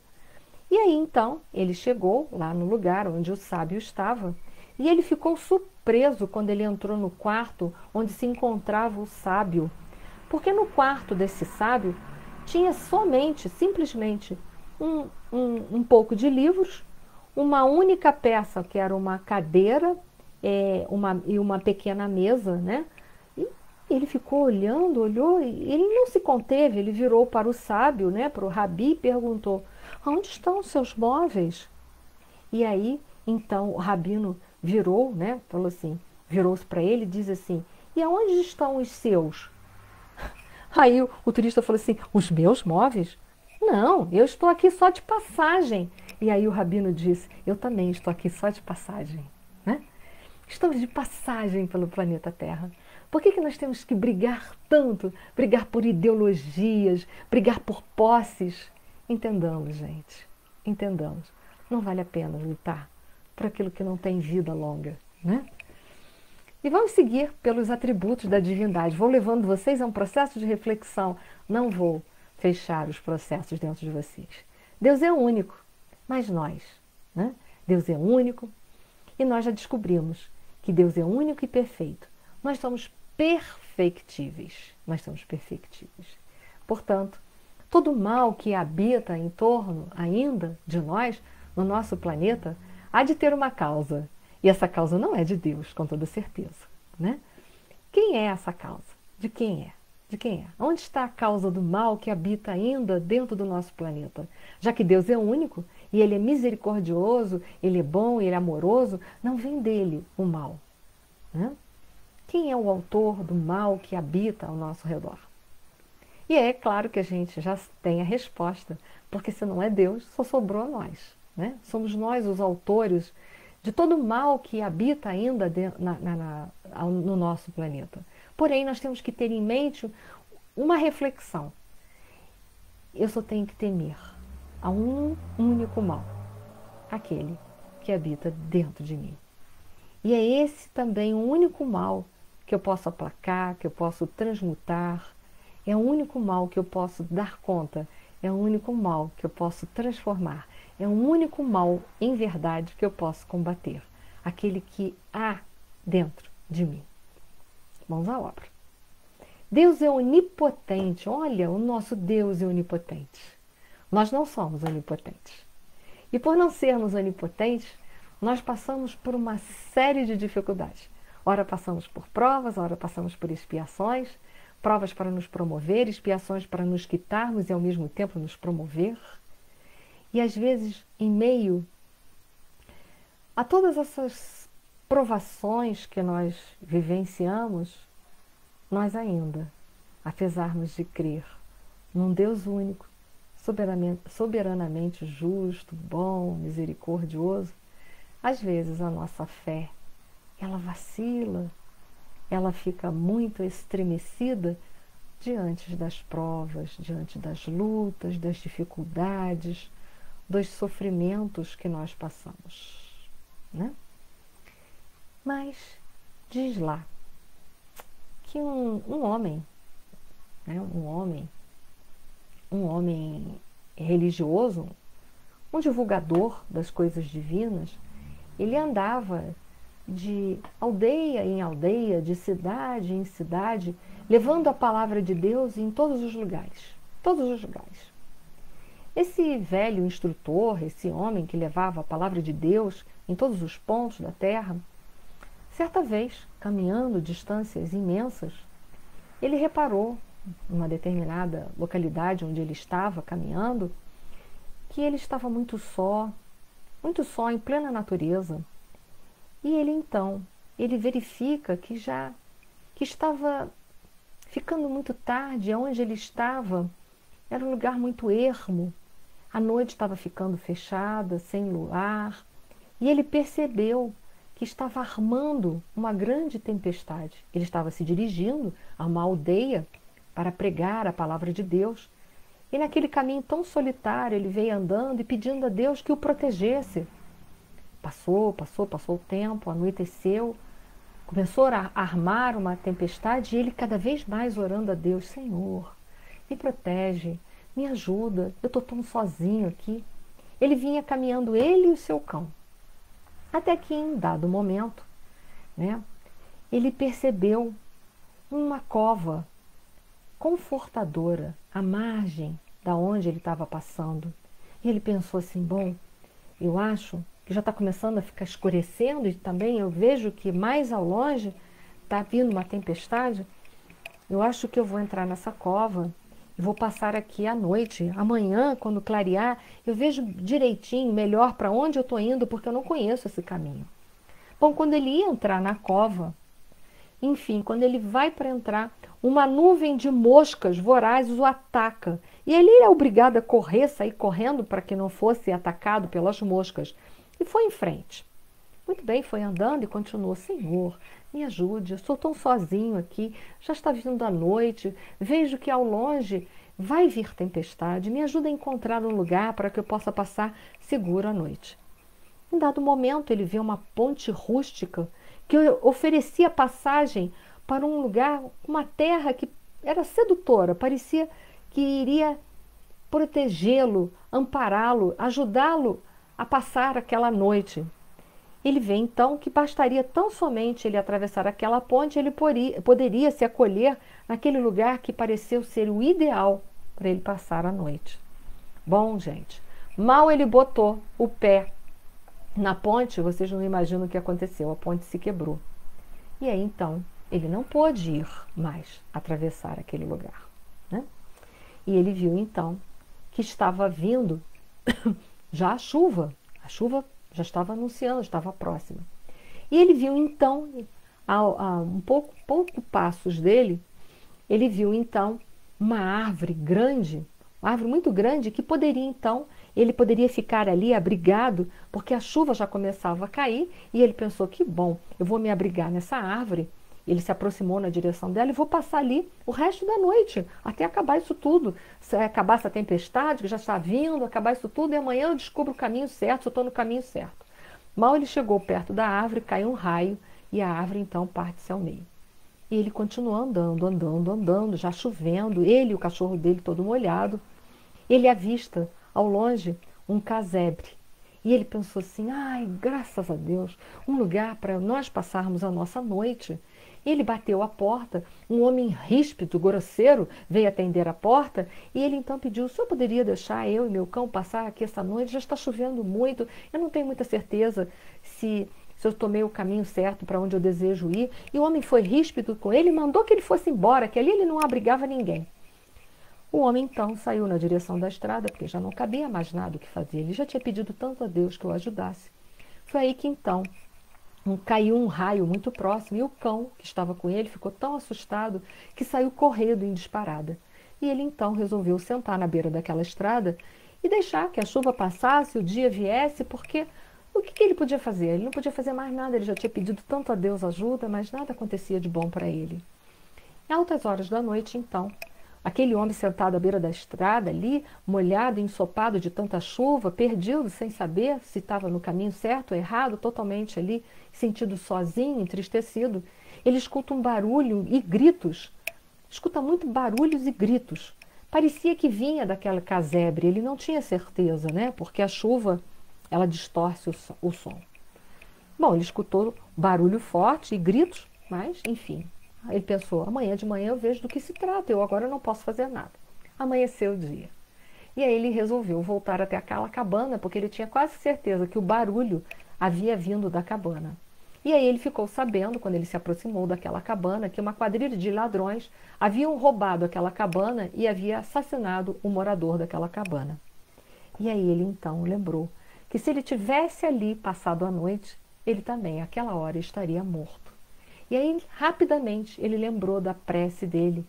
E aí então, ele chegou lá no lugar onde o sábio estava e ele ficou surpreso quando ele entrou no quarto onde se encontrava o sábio. Porque no quarto desse sábio tinha simplesmente, um pouco de livros, uma única peça, que era uma cadeira e uma pequena mesa, né? E ele ficou olhando, olhou, e ele não se conteve, ele virou para o sábio, né, para o rabi, e perguntou, onde estão os seus móveis? E aí, então, o rabino virou, né, falou assim, virou-se para ele e diz assim, e aonde estão os seus? Aí o turista falou assim, os meus móveis? Não, eu estou aqui só de passagem. E aí o rabino disse, eu também estou aqui só de passagem, né? Estamos de passagem pelo planeta Terra. Por que nós temos que brigar tanto? Brigar por ideologias, brigar por posses? Entendamos, gente, entendamos. Não vale a pena lutar por aquilo que não tem vida longa, né? E vamos seguir pelos atributos da divindade. Vou levando vocês a um processo de reflexão. Não vou fechar os processos dentro de vocês. Deus é único. mas nós, né? Deus é único e nós já descobrimos que Deus é único e perfeito. Nós somos perfectíveis, nós somos perfectíveis. Portanto, todo o mal que habita em torno ainda de nós, no nosso planeta, há de ter uma causa. E essa causa não é de Deus, com toda certeza, né? Quem é essa causa? De quem é? De quem é? Onde está a causa do mal que habita ainda dentro do nosso planeta? Já que Deus é único e Ele é misericordioso, Ele é bom, Ele é amoroso, não vem dele o mal, né? Quem é o autor do mal que habita ao nosso redor? E é claro que a gente já tem a resposta, porque se não é Deus, só sobrou a nós, né? Somos nós os autores de todo o mal que habita ainda no nosso planeta. Porém, nós temos que ter em mente uma reflexão. Eu só tenho que temer a um único mal, aquele que habita dentro de mim. E é esse também o único mal que eu posso aplacar, que eu posso transmutar, é o único mal que eu posso dar conta, é o único mal que eu posso transformar, é o único mal, em verdade, que eu posso combater, aquele que há dentro de mim. Mãos à obra. Deus é onipotente, olha, o nosso Deus é onipotente. Nós não somos onipotentes. E por não sermos onipotentes, nós passamos por uma série de dificuldades. Ora passamos por provas, ora passamos por expiações, provas para nos promover, expiações para nos quitarmos e ao mesmo tempo nos promover. E às vezes, em meio a todas essas provações que nós vivenciamos, nós ainda, apesar de crer num Deus único, soberanamente justo, bom, misericordioso, às vezes a nossa fé, ela vacila, ela fica muito estremecida diante das provas, diante das lutas, das dificuldades, dos sofrimentos que nós passamos, né? Mas diz lá que um homem, né, um homem religioso, um divulgador das coisas divinas, ele andava de aldeia em aldeia, de cidade em cidade, levando a palavra de Deus em todos os lugares, todos os lugares. Esse velho instrutor, esse homem que levava a palavra de Deus em todos os pontos da terra, certa vez, caminhando distâncias imensas, ele reparou, numa determinada localidade onde ele estava caminhando, que ele estava muito só em plena natureza. E ele então, ele verifica que estava ficando muito tarde, onde ele estava era um lugar muito ermo, a noite estava ficando fechada, sem luar, e ele percebeu que estava armando uma grande tempestade. Ele estava se dirigindo a uma aldeia para pregar a palavra de Deus, e naquele caminho tão solitário ele veio andando e pedindo a Deus que o protegesse. Passou o tempo, anoiteceu, começou a armar uma tempestade e ele cada vez mais orando a Deus: Senhor, me protege, me ajuda, eu estou tão sozinho aqui. Ele vinha caminhando, ele e o seu cão. Até que em dado momento, né, ele percebeu uma cova confortadora à margem da onde ele estava passando. E ele pensou assim: bom, eu acho que já está começando a ficar escurecendo e também eu vejo que mais ao longe está vindo uma tempestade. Eu acho que eu vou entrar nessa cova e vou passar aqui à noite. Amanhã, quando clarear, eu vejo direitinho, melhor para onde eu estou indo, porque eu não conheço esse caminho. Bom, quando ele ia entrar na cova, enfim, quando ele vai para entrar, uma nuvem de moscas vorazes o ataca. E ele é obrigado a correr, sair correndo para que não fosse atacado pelas moscas. E foi em frente. Muito bem, foi andando e continuou: Senhor, me ajude, eu estou tão sozinho aqui, já está vindo a noite, vejo que ao longe vai vir tempestade, me ajuda a encontrar um lugar para que eu possa passar seguro a noite. Em dado momento, ele vê uma ponte rústica que oferecia passagem para um lugar, uma terra que era sedutora, parecia que iria protegê-lo, ampará-lo, ajudá-lo a passar aquela noite. Ele vê então que bastaria tão somente ele atravessar aquela ponte, ele poderia se acolher naquele lugar que pareceu ser o ideal para ele passar a noite. Bom, gente, mal ele botou o pé na ponte, vocês não imaginam o que aconteceu, a ponte se quebrou. E aí então, ele não pôde ir mais atravessar aquele lugar, né? E ele viu então que estava vindo já a chuva já estava anunciando, estava próxima. E ele viu então, a pouco passos dele, ele viu então uma árvore grande, uma árvore muito grande, que poderia então, ele poderia ficar ali abrigado, porque a chuva já começava a cair, e ele pensou, que bom, eu vou me abrigar nessa árvore. Ele se aproximou na direção dela e vou passar ali o resto da noite, até acabar isso tudo. Se acabar essa tempestade que já está vindo, acabar isso tudo, e amanhã eu descubro o caminho certo, se eu estou no caminho certo. Mal ele chegou perto da árvore, caiu um raio, e a árvore então parte-se ao meio. E ele continuou andando, já chovendo, ele e o cachorro dele todo molhado. Ele avista, ao longe, um casebre. E ele pensou assim, ai, graças a Deus, um lugar para nós passarmos a nossa noite. Ele bateu a porta, um homem ríspido, grosseiro, veio atender a porta, e ele então pediu, o senhor poderia deixar eu e meu cão passar aqui essa noite? Já está chovendo muito, eu não tenho muita certeza se eu tomei o caminho certo para onde eu desejo ir. E o homem foi ríspido com ele e mandou que ele fosse embora, que ali ele não abrigava ninguém. O homem então saiu na direção da estrada, porque já não cabia mais nada o que fazer. Ele já tinha pedido tanto a Deus que o ajudasse. Foi aí que então caiu um raio muito próximo, e o cão que estava com ele ficou tão assustado que saiu correndo em disparada. E ele então resolveu sentar na beira daquela estrada e deixar que a chuva passasse, o dia viesse, porque o que ele podia fazer? Ele não podia fazer mais nada, ele já tinha pedido tanto a Deus ajuda, mas nada acontecia de bom para ele. Em altas horas da noite, então, aquele homem sentado à beira da estrada ali, molhado, ensopado de tanta chuva, perdido, sem saber se estava no caminho certo ou errado, totalmente ali, sentido sozinho, entristecido, ele escuta um barulho e gritos. Escuta muito barulhos e gritos. Parecia que vinha daquela casebre, ele não tinha certeza, né? Porque a chuva, ela distorce o som. Bom, ele escutou barulho forte e gritos, mas, enfim, ele pensou, amanhã de manhã eu vejo do que se trata, eu agora não posso fazer nada. Amanheceu o dia. E aí ele resolveu voltar até aquela cabana, porque ele tinha quase certeza que o barulho havia vindo da cabana. E aí ele ficou sabendo, quando ele se aproximou daquela cabana, que uma quadrilha de ladrões haviam roubado aquela cabana e havia assassinado o morador daquela cabana. E aí ele então lembrou que se ele tivesse ali passado a noite, ele também, àquela hora, estaria morto. E aí, rapidamente, ele lembrou da prece dele.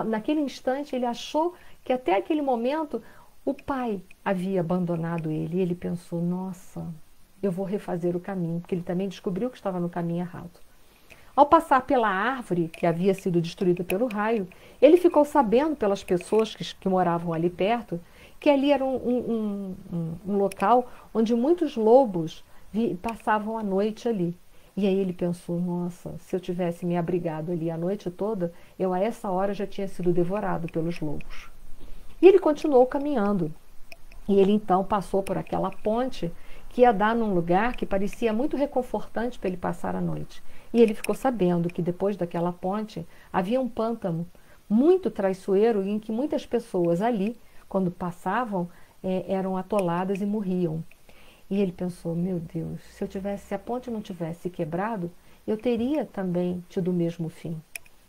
Naquele instante, ele achou que até aquele momento o pai havia abandonado ele. E ele pensou, nossa, eu vou refazer o caminho, porque ele também descobriu que estava no caminho errado. Ao passar pela árvore que havia sido destruída pelo raio, ele ficou sabendo pelas pessoas que moravam ali perto, que ali era um local onde muitos lobos passavam a noite ali. E aí ele pensou, nossa, se eu tivesse me abrigado ali a noite toda, eu a essa hora já tinha sido devorado pelos lobos. E ele continuou caminhando. E ele então passou por aquela ponte que ia dar num lugar que parecia muito reconfortante para ele passar a noite. E ele ficou sabendo que depois daquela ponte havia um pântano muito traiçoeiro em que muitas pessoas ali, quando passavam, eram atoladas e morriam. E ele pensou, meu Deus, se a ponte não tivesse quebrado, eu teria também tido o mesmo fim.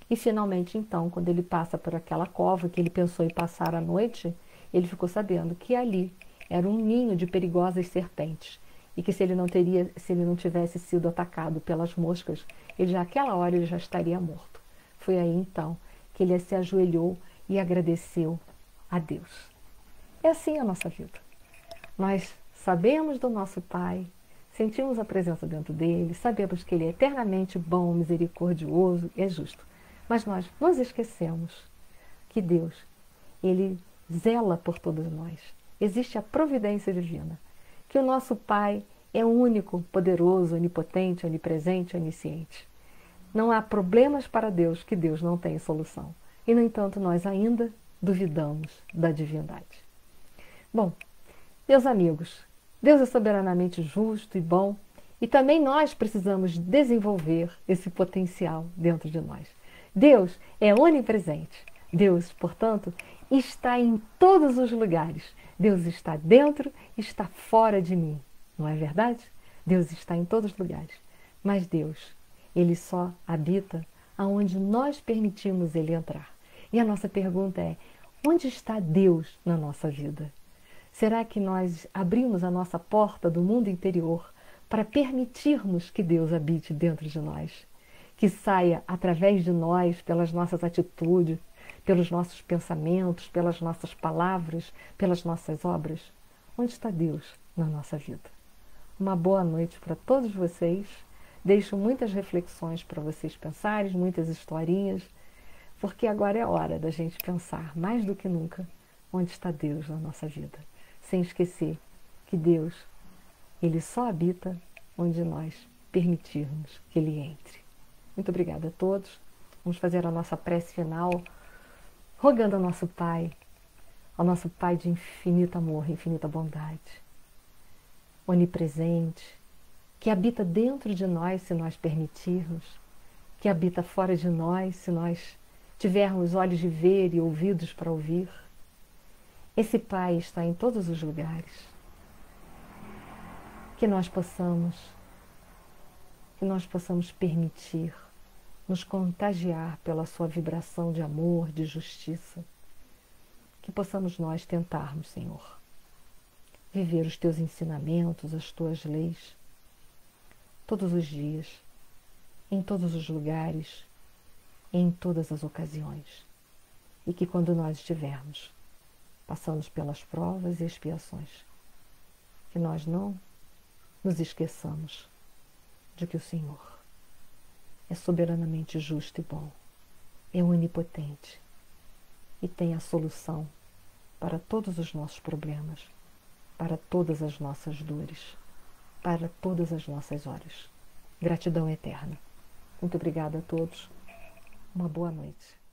E finalmente, então, quando ele passa por aquela cova que ele pensou em passar a noite, ele ficou sabendo que ali era um ninho de perigosas serpentes. E que se ele não tivesse sido atacado pelas moscas, naquela hora ele já estaria morto. Foi aí então que ele se ajoelhou e agradeceu a Deus. É assim a nossa vida. Nós sabemos do nosso Pai, sentimos a presença dentro dele, sabemos que ele é eternamente bom, misericordioso e é justo. Mas nós nos esquecemos que Deus, ele zela por todos nós. Existe a providência divina, que o nosso Pai é único, poderoso, onipotente, onipresente, onisciente. Não há problemas para Deus que Deus não tenha solução. E, no entanto, nós ainda duvidamos da divindade. Bom, meus amigos, Deus é soberanamente justo e bom, e também nós precisamos desenvolver esse potencial dentro de nós. Deus é onipresente. Deus, portanto, está em todos os lugares. Deus está dentro e está fora de mim. Não é verdade? Deus está em todos os lugares. Mas Deus, Ele só habita aonde nós permitimos Ele entrar. E a nossa pergunta é: onde está Deus na nossa vida? Será que nós abrimos a nossa porta do mundo interior para permitirmos que Deus habite dentro de nós? Que saia através de nós, pelas nossas atitudes, pelos nossos pensamentos, pelas nossas palavras, pelas nossas obras? Onde está Deus na nossa vida? Uma boa noite para todos vocês. Deixo muitas reflexões para vocês pensarem, muitas historinhas, porque agora é hora da gente pensar mais do que nunca onde está Deus na nossa vida. Sem esquecer que Deus, Ele só habita onde nós permitirmos que Ele entre. Muito obrigada a todos. Vamos fazer a nossa prece final, rogando ao nosso Pai de infinito amor, infinita bondade, onipresente, que habita dentro de nós se nós permitirmos, que habita fora de nós se nós tivermos olhos de ver e ouvidos para ouvir. Esse Pai está em todos os lugares. Que nós possamos permitir, nos contagiar pela sua vibração de amor, de justiça. Que possamos nós tentarmos, Senhor, viver os teus ensinamentos, as tuas leis, todos os dias, em todos os lugares, em todas as ocasiões. E que quando nós estivermos passando pelas provas e expiações, que nós não nos esqueçamos de que o Senhor é soberanamente justo e bom, é onipotente e tem a solução para todos os nossos problemas, para todas as nossas dores, para todas as nossas horas. Gratidão eterna. Muito obrigada a todos. Uma boa noite.